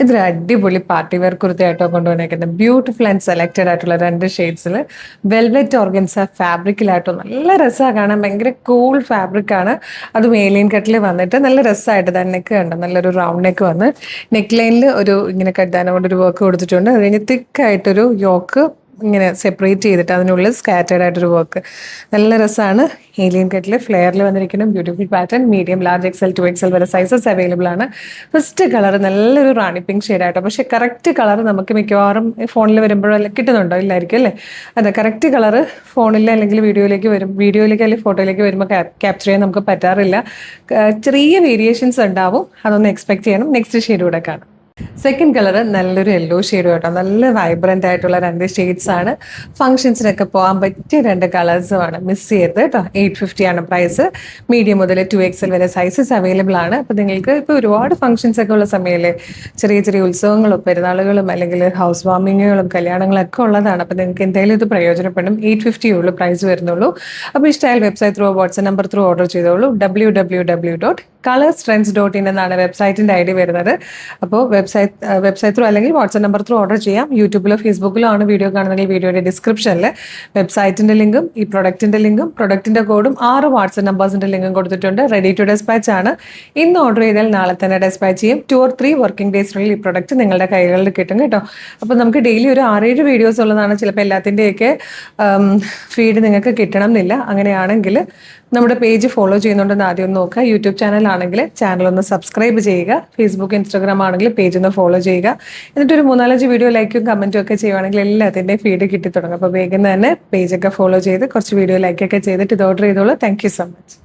ഇതൊരു അടിപൊളി party wear കുർത്തയായിട്ടോ കൊണ്ടുവന്നേക്കുന്നത്. ബ്യൂട്ടിഫുൾ ആൻഡ് സെലക്റ്റഡ് ആയിട്ടുള്ള 2 ഷെയ്ഡ്സിൽ വെൽവെറ്റ് ഓർഗൻസ ഫാബ്രിക്കിലായിട്ടോ നല്ല രസമാണ് കാണാൻ. ഭയങ്കര കൂൾ ഫാബ്രിക് ആണ്. അതും ഏലിയൻ കട്ടിൽ വന്നിട്ട് നല്ല രസമായിട്ട് തന്നെ നെക്ക് കണ്ടോ, നല്ലൊരു റൗണ്ട് നെക്ക് വന്ന് നെക്ക് ലൈനിൽ ഒരു ഇങ്ങനെ കട്ടാന കൊണ്ടൊരു വർക്ക് കൊടുത്തിട്ടുണ്ട്. അത് കഴിഞ്ഞ് തിക്കായിട്ടൊരു യോക്ക് ഇങ്ങനെ സെപ്പറേറ്റ് ചെയ്തിട്ട് അതിനുള്ളിൽ സ്കാറ്റേഡ് ആയിട്ടൊരു വർക്ക്. നല്ല രസമാണ്. ഏലിയൻ കട്ടിൽ ഫ്ലെയറിൽ വന്നിരിക്കുന്ന beautiful pattern. Medium, large, XL, 2XL വരെ സൈസസ് അവൈലബിൾ ആണ്. ഫസ്റ്റ് കളർ നല്ലൊരു റാണി പിങ്ക് ഷെയ്ഡായിട്ടോ. പക്ഷെ കറക്റ്റ് കളർ നമുക്ക് മിക്കവാറും ഫോണിൽ വരുമ്പോഴല്ലേ കിട്ടുന്നുണ്ടോ, ഇല്ലായിരിക്കും അല്ലേ? അതെ, കറക്റ്റ് കളർ ഫോണിൽ അല്ലെങ്കിൽ വീഡിയോയിലേക്ക് അല്ലെങ്കിൽ ഫോട്ടോയിലേക്ക് വരുമ്പോൾ ക്യാപ്ചർ ചെയ്യാൻ നമുക്ക് പറ്റാറില്ല. ചെറിയ വേരിയേഷൻസ് ഉണ്ടാവും, അതൊന്ന് എക്സ്പെക്ട് ചെയ്യണം. നെക്സ്റ്റ് ഷെയ്ഡ് കൂടെ കാണാം. സെക്കൻഡ് കളർ നല്ലൊരു യെല്ലോ ഷെയ്ഡ് കേട്ടോ. നല്ല വൈബ്രന്റ് ആയിട്ടുള്ള 2 ഷെയ്ഡ്സ് ആണ്. ഫംഗ്ഷൻസിനൊക്കെ പോകാൻ പറ്റിയ 2 കളേഴ്സുമാണ്. മിസ് ചെയ്യരുത് കേട്ടോ. 850 ആണ് പ്രൈസ്. മീഡിയം മുതൽ 2XL വരെ സൈസസ് അവൈലബിൾ ആണ്. അപ്പോൾ നിങ്ങൾക്ക് ഇപ്പോൾ ഒരുപാട് ഫംഗ്ഷൻസ് ഒക്കെ ഉള്ള സമയമല്ലേ, ചെറിയ ചെറിയ ഉത്സവങ്ങളും പെരുന്നാളുകളും അല്ലെങ്കിൽ ഹൗസ് വാമിങ്ങുകളും കല്യാണങ്ങളൊക്കെ ഉള്ളതാണ്. അപ്പോൾ നിങ്ങൾക്ക് എന്തായാലും ഇത് പ്രയോജനപ്പെടും. 850 ഉള്ളൂ പ്രൈസ് വരുന്നുള്ളൂ. അപ്പോൾ ഇഷ്ടമായാൽ website through, WhatsApp number through order ചെയ്തോളൂ. www.colorstrends.in എന്നാണ് വെബ്സൈറ്റിൻ്റെ ID വരുന്നത്. അപ്പോൾ വെബ്സൈറ്റ് ത്രൂ അല്ലെങ്കിൽ വാട്സ്ആപ്പ് നമ്പർ ത്രൂ ഓർഡർ ചെയ്യാം. യൂട്യൂബിലോ ഫേസ്ബുക്കിലോ ആണ് വീഡിയോ കാണുന്നെങ്കിൽ വീഡിയോയുടെ ഡിസ്ക്രിപ്ഷനിൽ വെബ്സൈറ്റിന്റെ ലിങ്കും ഈ പ്രൊഡക്റ്റിന്റെ ലിങ്കും പ്രൊഡക്റ്റിന്റെ കോഡും 6 വാട്സ്ആപ്പ് നമ്പേഴ്സിന്റെ ലിങ്കും കൊടുത്തിട്ടുണ്ട്. റെഡി ടു ഡെസ്പാച്ച് ആണ്. ഇന്ന് ഓർഡർ ചെയ്താൽ നാളെ തന്നെ ഡെസ്പാച്ച് ചെയ്യും. 2 or 3 വർക്കിംഗ് ഡേയ്സിനുള്ളിൽ ഈ പ്രൊഡക്റ്റ് നിങ്ങളുടെ കൈകളിൽ കിട്ടും കേട്ടോ. അപ്പോൾ നമുക്ക് ഡെയിലി ഒരു 6-7 വീഡിയോസ് ഉള്ളതാണ്. ചിലപ്പോൾ എല്ലാത്തിൻ്റെയൊക്കെ ഫീഡ് നിങ്ങൾക്ക് കിട്ടണം എന്നില്ല. അങ്ങനെയാണെങ്കിൽ നമ്മുടെ പേജ് ഫോളോ ചെയ്യുന്നുണ്ടെന്ന് ആദ്യം ഒന്ന് നോക്കുക. യൂട്യൂബ് ചാനലാണെങ്കിൽ ചാനൽ ഒന്ന് സബ്സ്ക്രൈബ് ചെയ്യുക. ഫേസ്ബുക്ക്, ഇൻസ്റ്റാഗ്രാം ആണെങ്കിൽ പേജ് ഒന്ന് ഫോളോ ചെയ്യുക. എന്നിട്ടൊരു 3-4 വീഡിയോ ലൈക്കും കമൻറ്റും ഒക്കെ ചെയ്യുവാണെങ്കിൽ എല്ലാത്തിൻ്റെയും ഫീഡ് കിട്ടി തുടങ്ങും. അപ്പോൾ വേഗം തന്നെ പേജൊക്കെ ഫോളോ ചെയ്ത് കുറച്ച് വീഡിയോ ലൈക്കൊക്കെ ചെയ്തിട്ട് ഇത് ഓർഡർ ചെയ്തോളൂ. Thank you so much.